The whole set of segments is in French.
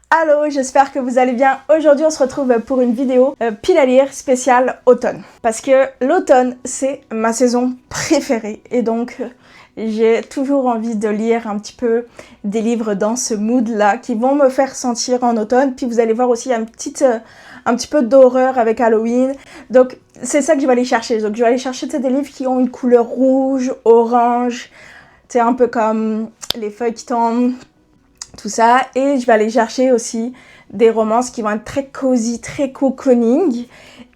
Allô, j'espère que vous allez bien. Aujourd'hui, on se retrouve pour une vidéo pile à lire spéciale automne. Parce que l'automne, c'est ma saison préférée. Et donc, j'ai toujours envie de lire un petit peu des livres dans ce mood-là qui vont me faire sentir en automne. Puis vous allez voir aussi un petit peu d'horreur avec Halloween. Donc, c'est ça que je vais aller chercher. Donc, je vais aller chercher des livres qui ont une couleur rouge, orange. C'est un peu comme les feuilles qui tombent. Tout ça, et je vais aller chercher aussi des romances qui vont être très cosy, très cocooning,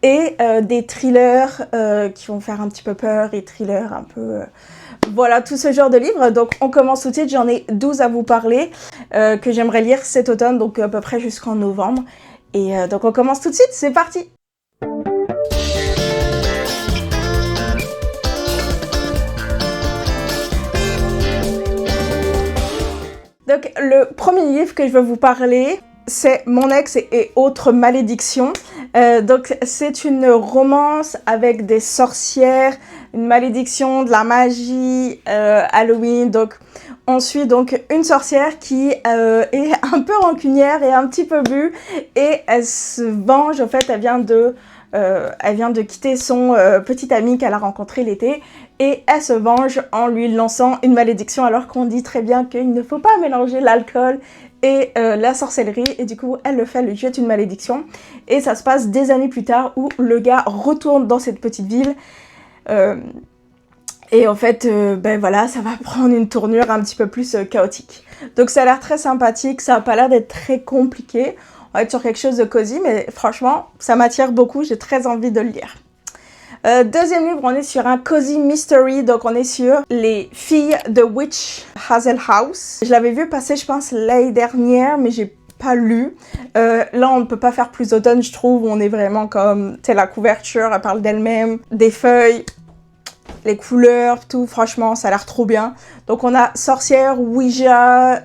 et des thrillers qui vont faire un petit peu peur, et thrillers un peu... Voilà, tout ce genre de livres. Donc on commence tout de suite, j'en ai 12 à vous parler, que j'aimerais lire cet automne, donc à peu près jusqu'en novembre. Et donc on commence tout de suite, c'est parti! Donc, le premier livre que je vais vous parler, c'est Mon ex et autres malédictions. Donc, c'est une romance avec des sorcières, une malédiction, de la magie, Halloween. Donc, on suit donc une sorcière qui est un peu rancunière et un petit peu bulle. Et elle se venge, en fait, elle vient de quitter son petit ami qu'elle a rencontré l'été. Et elle se venge en lui lançant une malédiction alors qu'on dit très bien qu'il ne faut pas mélanger l'alcool et la sorcellerie. Et du coup, elle le fait, elle lui jette une malédiction. Et ça se passe des années plus tard où le gars retourne dans cette petite ville. Et en fait, ben voilà, ça va prendre une tournure un petit peu plus chaotique. Donc ça a l'air très sympathique, ça n'a pas l'air d'être très compliqué. On va être sur quelque chose de cosy, mais franchement, ça m'attire beaucoup, j'ai très envie de le lire. Deuxième livre, on est sur un cozy mystery, donc on est sur Les filles de Witch Hazel House. Je l'avais vu passer, je pense, l'année dernière, mais j'ai pas lu. Là, on ne peut pas faire plus automne, je trouve. On est vraiment comme, tu sais, la couverture, elle parle d'elle-même, des feuilles, les couleurs, tout. Franchement, ça a l'air trop bien. Donc, on a sorcière, Ouija,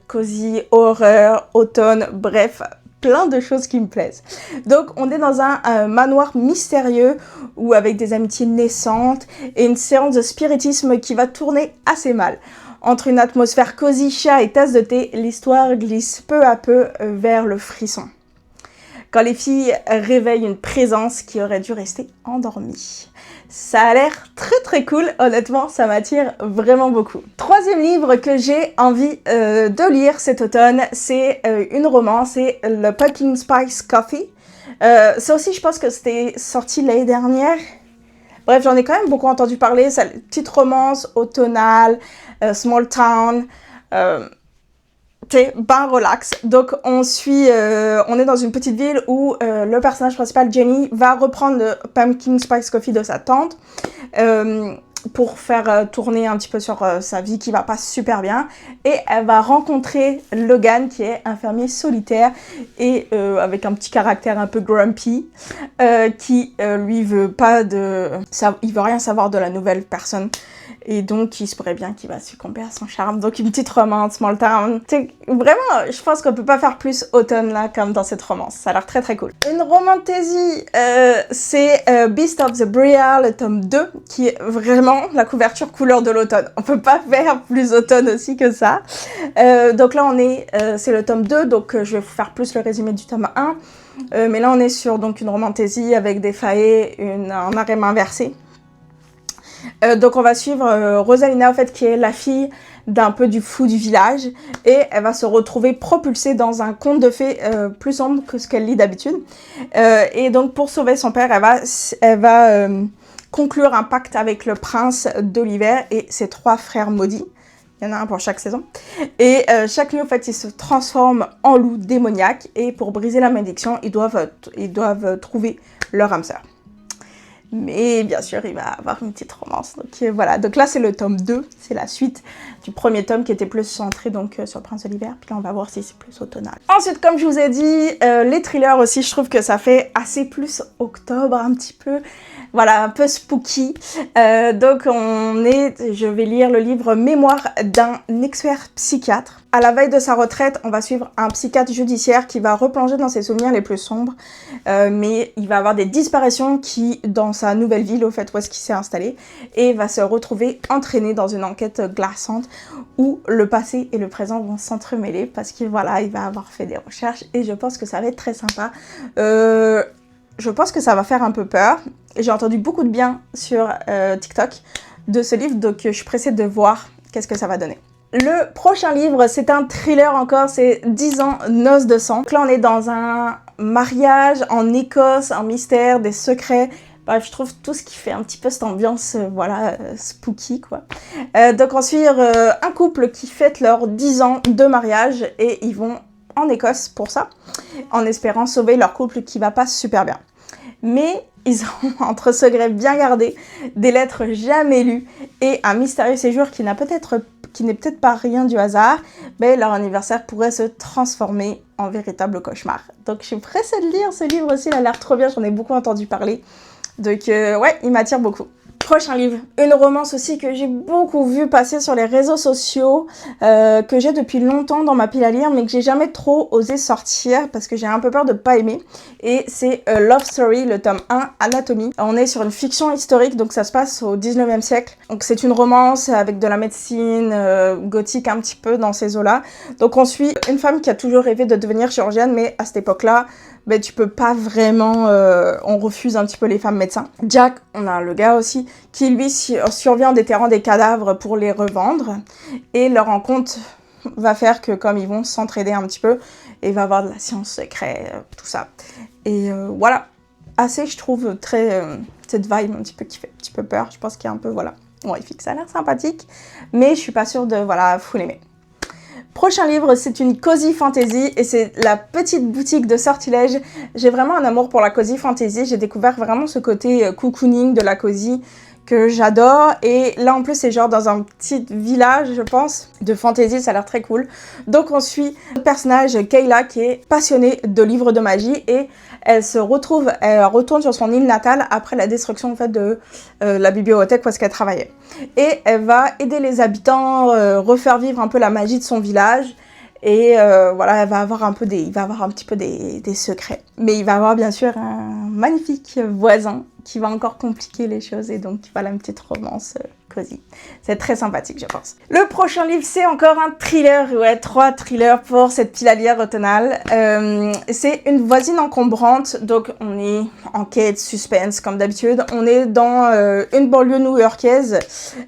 cozy, horreur, automne, bref, plein de choses qui me plaisent. Donc, on est dans un manoir mystérieux ou avec des amitiés naissantes et une séance de spiritisme qui va tourner assez mal. Entre une atmosphère cosy, chat et tasse de thé, l'histoire glisse peu à peu vers le frisson. Quand les filles réveillent une présence qui aurait dû rester endormie. Ça a l'air très très cool, honnêtement, ça m'attire vraiment beaucoup. Troisième livre que j'ai envie de lire cet automne, c'est une romance, c'est le Pumpkin Spice Coffee. Ça aussi, je pense que c'était sorti l'année dernière. Bref, j'en ai quand même beaucoup entendu parler. C'est une petite romance automnale, small town. Ben relax. Donc on est dans une petite ville où le personnage principal, Jenny, va reprendre le Pumpkin Spice Coffee de sa tante pour faire tourner un petit peu sur sa vie qui va pas super bien. Et elle va rencontrer Logan qui est un fermier solitaire et avec un petit caractère un peu grumpy qui lui veut pas il veut rien savoir de la nouvelle personne. Et donc, il se pourrait bien qu'il va succomber à son charme. Donc, une petite romance, small town. Vraiment, je pense qu'on peut pas faire plus automne, là, comme dans cette romance. Ça a l'air très, très cool. Une romantasy, c'est Beast of the Briar, le tome 2, qui est vraiment la couverture couleur de l'automne. On peut pas faire plus automne aussi que ça. Donc là, c'est le tome 2, donc je vais vous faire plus le résumé du tome 1. Mais là, on est sur donc, une romantasy avec des faées, un harem inversé. Donc on va suivre Rosalina en fait qui est la fille d'un peu du fou du village et elle va se retrouver propulsée dans un conte de fées plus sombre que ce qu'elle lit d'habitude et donc pour sauver son père elle va conclure un pacte avec le prince de l'hiver et ses 3 frères maudits. Il y en a un pour chaque saison. Et chaque nuit, en fait, ils se transforment en loups démoniaques. Et pour briser la malédiction, ils doivent trouver leur âme sœur. Mais bien sûr, il va avoir une petite romance. Donc voilà, donc là c'est le tome 2, c'est la suite du premier tome qui était plus centré donc, sur le prince de l'hiver. Puis là on va voir si c'est plus automnal. Ensuite, comme je vous ai dit, les thrillers aussi, je trouve que ça fait assez plus octobre un petit peu. voilà, un peu spooky. Donc je vais lire le livre Mémoire d'un expert psychiatre. À la veille de sa retraite, on va suivre un psychiatre judiciaire qui va replonger dans ses souvenirs les plus sombres, mais il va avoir des disparitions dans sa nouvelle ville, au fait, où est-ce qu'il s'est installé, et va se retrouver entraîné dans une enquête glaçante où le passé et le présent vont s'entremêler parce qu'il va avoir fait des recherches et je pense que ça va être très sympa. Je pense que ça va faire un peu peur. J'ai entendu beaucoup de bien sur TikTok de ce livre, donc je suis pressée de voir qu'est-ce que ça va donner. Le prochain livre, c'est un thriller encore, c'est 10 ans, Noces de sang. Donc là, on est dans un mariage en Écosse, un mystère, des secrets. Bref, je trouve tout ce qui fait un petit peu cette ambiance, spooky, quoi. Donc on suit un couple qui fête leurs 10 ans de mariage et ils vont en Écosse pour ça, en espérant sauver leur couple qui va pas super bien. Mais ils ont, entre secrets bien gardés, des lettres jamais lues et un mystérieux séjour qui n'est peut-être pas rien du hasard, mais leur anniversaire pourrait se transformer en véritable cauchemar. Donc je suis pressée de lire ce livre aussi, il a l'air trop bien, j'en ai beaucoup entendu parler. Donc ouais, il m'attire beaucoup. Prochain livre, une romance aussi que j'ai beaucoup vu passer sur les réseaux sociaux, que j'ai depuis longtemps dans ma pile à lire, mais que j'ai jamais trop osé sortir parce que j'ai un peu peur de pas aimer. Et c'est Love Story, le tome 1, Anatomie. On est sur une fiction historique, donc ça se passe au 19e siècle. Donc c'est une romance avec de la médecine gothique un petit peu dans ces eaux-là. Donc on suit une femme qui a toujours rêvé de devenir chirurgienne, mais à cette époque-là, ben, tu peux pas vraiment... on refuse un petit peu les femmes médecins. Jack, on a le gars aussi, qui lui survient en déterrant des cadavres pour les revendre. Et leur rencontre va faire que comme ils vont s'entraider un petit peu, et il va y avoir de la science secrète, tout ça. Et voilà, assez je trouve très... cette vibe un petit peu qui fait un petit peu peur. Je pense qu'il y a un peu, voilà, horrifique. Ça a l'air sympathique, mais je suis pas sûre de, voilà, full aimer. Prochain livre, c'est une cozy fantasy et c'est la petite boutique de sortilèges. J'ai vraiment un amour pour la cozy fantasy. J'ai découvert vraiment ce côté cocooning de la cozy que j'adore. Et là, en plus, c'est genre dans un petit village, je pense, de fantasy. Ça a l'air très cool. Donc, on suit le personnage Kayla qui est passionnée de livres de magie et elle retourne sur son île natale après la destruction en fait, de la bibliothèque où est-ce qu'elle travaillait. Et elle va aider les habitants, refaire vivre un peu la magie de son village. Et voilà, il va avoir un petit peu des secrets. Mais il va avoir bien sûr un magnifique voisin qui va encore compliquer les choses. Et donc voilà une petite romance cosy. C'est très sympathique, je pense. Le prochain livre, c'est encore un thriller. Ouais, 3 thrillers pour cette pile à lire automnale. C'est Une voisine encombrante. Donc on est enquête, suspense comme d'habitude. On est dans une banlieue new-yorkaise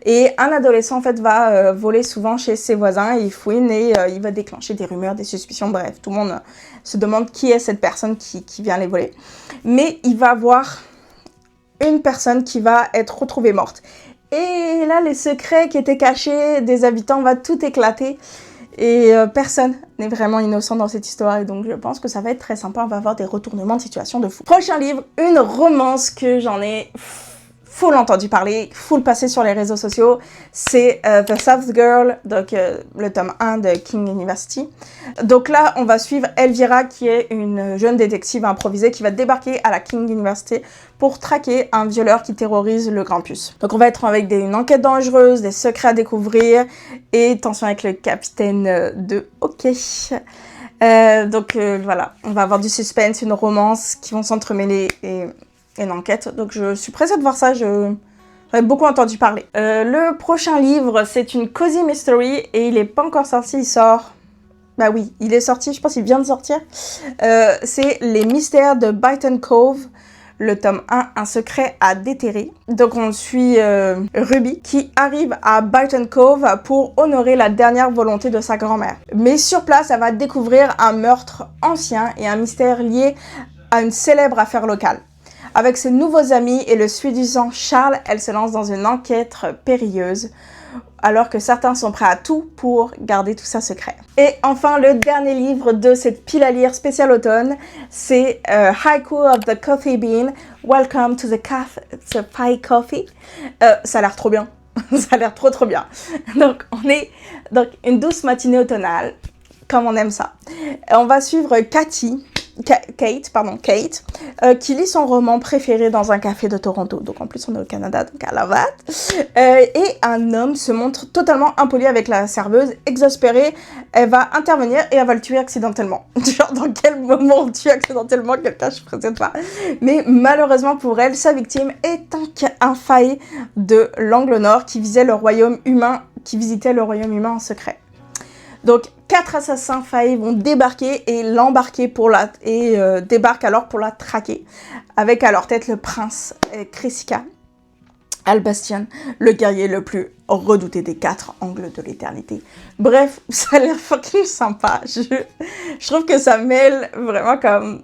et un adolescent en fait va voler souvent chez ses voisins. Il fouine et il va déclencher des rumeurs, des suspicions. Bref, tout le monde se demande qui est cette personne qui vient les voler. Mais il va voir une personne qui va être retrouvée morte. Et là, les secrets qui étaient cachés des habitants va tout éclater. Et personne n'est vraiment innocent dans cette histoire. Et donc, je pense que ça va être très sympa. On va avoir des retournements de situation de fou. Prochain livre, une romance que j'en ai full entendu parler, full passé sur les réseaux sociaux. C'est The South Girl, donc le tome 1 de King University. Donc là, on va suivre Elvira, qui est une jeune détective improvisée qui va débarquer à la King University pour traquer un violeur qui terrorise le Grampus. Donc on va être avec une enquête dangereuse, des secrets à découvrir et tension avec le capitaine de hockey. Donc voilà, on va avoir du suspense, une romance qui vont s'entremêler et une enquête. Donc je suis pressée de voir ça, j'avais beaucoup entendu parler. Le prochain livre, c'est une cozy mystery et il n'est pas encore sorti, il sort... Bah oui, il est sorti, je pense qu'il vient de sortir. C'est Les mystères de Byton Cove, le tome 1, Un secret à déterrer. Donc on suit Ruby qui arrive à Byton Cove pour honorer la dernière volonté de sa grand-mère. Mais sur place, elle va découvrir un meurtre ancien et un mystère lié à une célèbre affaire locale. Avec ses nouveaux amis et le séduisant Charles, elle se lance dans une enquête périlleuse, alors que certains sont prêts à tout pour garder tout ça secret. Et enfin, le dernier livre de cette pile à lire spéciale automne, c'est Haiku of the Coffee Bean, Welcome to the Cafe Coffee. Ça a l'air trop bien, ça a l'air trop bien. Donc on est donc une douce matinée automnale, comme on aime ça. On va suivre Cathy, Kate, qui lit son roman préféré dans un café de Toronto. Donc en plus on est au Canada, donc à Laval. Et un homme se montre totalement impoli avec la serveuse. Exaspérée, elle va intervenir et elle va le tuer accidentellement. Genre dans quel moment on tue accidentellement quelqu'un, je ne sais pas. Mais malheureusement pour elle, sa victime est un faille de l'angle nord qui visitait le royaume humain en secret. Donc 4 assassins faillis vont débarquer et l'embarquer débarquent alors pour la traquer, avec à leur tête le prince Cressica Albastian, le guerrier le plus redouté des 4 angles de l'éternité. Bref, ça a l'air fucking sympa. Je trouve que ça mêle vraiment comme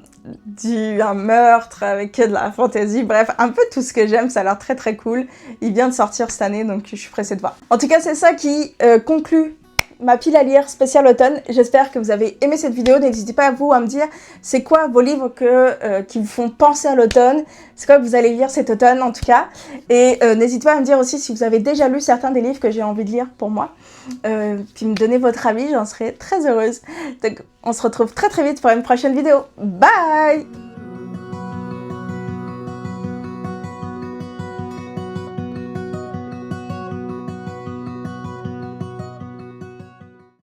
un meurtre avec de la fantaisie. Bref, un peu tout ce que j'aime, ça a l'air très très cool. Il vient de sortir cette année, donc je suis pressée de voir. En tout cas, c'est ça qui conclut ma pile à lire spéciale automne. J'espère que vous avez aimé cette vidéo. N'hésitez pas à me dire c'est quoi vos livres qui vous font penser à l'automne. C'est quoi que vous allez lire cet automne en tout cas. Et n'hésitez pas à me dire aussi si vous avez déjà lu certains des livres que j'ai envie de lire pour moi. Puis me donner votre avis, j'en serais très heureuse. Donc on se retrouve très très vite pour une prochaine vidéo. Bye!